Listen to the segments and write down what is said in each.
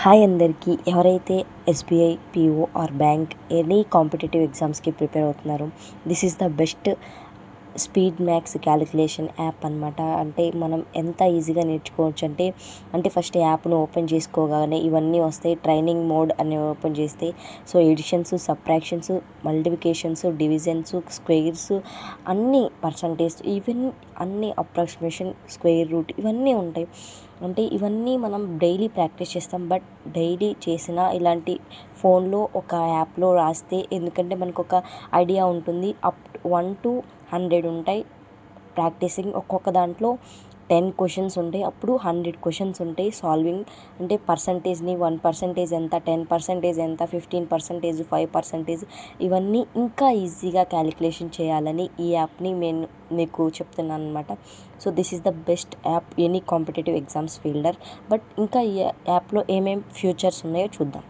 Hi అందరికీ. ఎవరైతే SBI, PO or bank any competitive ఎగ్జామ్స్కి ప్రిపేర్ అవుతున్నారో this is the best speed maths calculation app అనమాట. అంటే మనం ఎంత ఈజీగా నేర్చుకోవచ్చు అంటే ఫస్ట్ యాప్ను ఓపెన్ చేసుకోగానే ఇవన్నీ వస్తాయి. ట్రైనింగ్ మోడ్ అని ఓపెన్ చేస్తే so additions, subtractions, multiplications, divisions, squares, అన్నీ పర్సంటేజ్, ఈవెన్ అన్ని అప్రాక్సిమేషన్, స్క్వేర్ రూట్ ఇవన్నీ ఉంటాయి. అంటే ఇవన్నీ మనం డైలీ ప్రాక్టీస్ చేస్తాం. బట్ డైలీ చేసిన ఇలాంటి ఫోన్లో ఒక యాప్లో రాస్తే, ఎందుకంటే మనకు ఒక ఐడియా ఉంటుంది. అప్ 1 to 100 ఉంటాయి ప్రాక్టీసింగ్. ఒక్కొక్క దాంట్లో 10 క్వశ్చన్స్ ఉంటాయి. అప్పుడు 100 క్వశ్చన్స్ ఉంటాయి సాల్వింగ్. అంటే పర్సంటేజ్ని 1% ఎంత, 10% ఎంత, 15%, 5%, ఇవన్నీ ఇంకా ఈజీగా క్యాలిక్యులేషన్ చేయాలని ఈ యాప్ని నేను మీకు చెప్తున్నాను అనమాట. So this is the best app any competitive exams fielder. But ఇంకా ఈ యాప్లో ఏమేం ఫ్యూచర్స్ ఉన్నాయో చూద్దాం.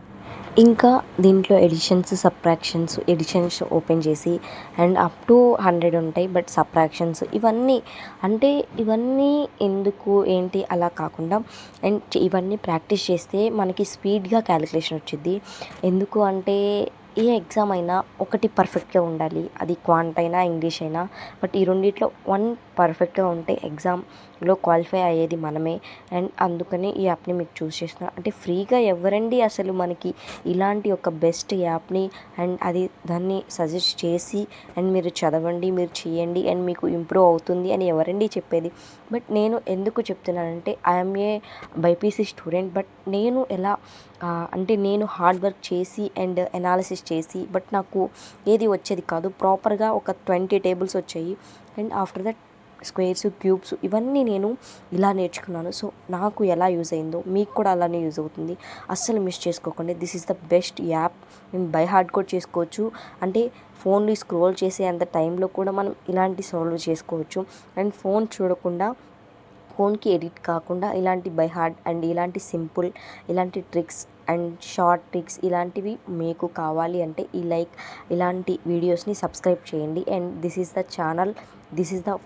ఇంకా దీంట్లో ఎడిషన్స్ ఓపెన్ చేసి అండ్ అప్ టు 100 ఉంటాయి. బట్ సబ్ట్రాక్షన్స్ ఇవన్నీ ఎందుకు ఏంటి అలా కాకుండా అండ్ ఇవన్నీ ప్రాక్టీస్ చేస్తే మనకి స్పీడ్గా క్యాలిక్యులేషన్ వచ్చింది. ఎందుకు అంటే ఏ ఎగ్జామ్ అయినా ఒకటి పర్ఫెక్ట్గా ఉండాలి. అది క్వాంట్ అయినా, ఇంగ్లీష్ అయినా. బట్ ఈ రెండిట్లో 1 పర్ఫెక్ట్గా ఉంటే ఎగ్జామ్లో క్వాలిఫై అయ్యేది మనమే. అండ్ అందుకని ఈ యాప్ని మీకు చూస్ చేస్తున్నా. అంటే ఫ్రీగా ఎవరండి అసలు మనకి ఇలాంటి ఒక బెస్ట్ యాప్ని అండ్ దాన్ని సజెస్ట్ చేసి అండ్ మీరు చదవండి, మీరు చేయండి అండ్ మీకు ఇంప్రూవ్ అవుతుంది అని ఎవరండి చెప్పేది? బట్ నేను ఎందుకు చెప్తున్నానంటే I'm a BiPC student. But నేను ఎలా అంటే నేను హార్డ్ వర్క్ చేసి అండ్ ఎనాలిసిస్ చేసి బట్ నాకు ఏది వచ్చేది కాదు. ప్రాపర్గా ఒక 20 టేబుల్స్ వచ్చాయి. And after that squares, cubes ఇవన్నీ నేను ఇలా నేర్చుకున్నాను. సో నాకు ఎలా యూజ్ అయిందో మీకు కూడా అలానే యూజ్ అవుతుంది. అస్సలు మిస్ చేసుకోకండి. This is the best app. మేము బై హార్డ్ కూడా చేసుకోవచ్చు. అంటే ఫోన్లో స్క్రోల్ చేసే అంత టైంలో కూడా మనం ఇలాంటి సాల్వ్ చేసుకోవచ్చు. అండ్ ఫోన్ చూడకుండా, ఫోన్కి ఎడిట్ కాకుండా ఇలాంటి బై హార్డ్ అండ్ ఇలాంటి సింపుల్, ఇలాంటి ట్రిక్స్ అండ్ షార్ట్ ట్రిక్స్ ఇలాంటివి మీకు కావాలి అంటే ఇలాంటి వీడియోస్ని సబ్స్క్రైబ్ చేయండి. And this is the channel, this is the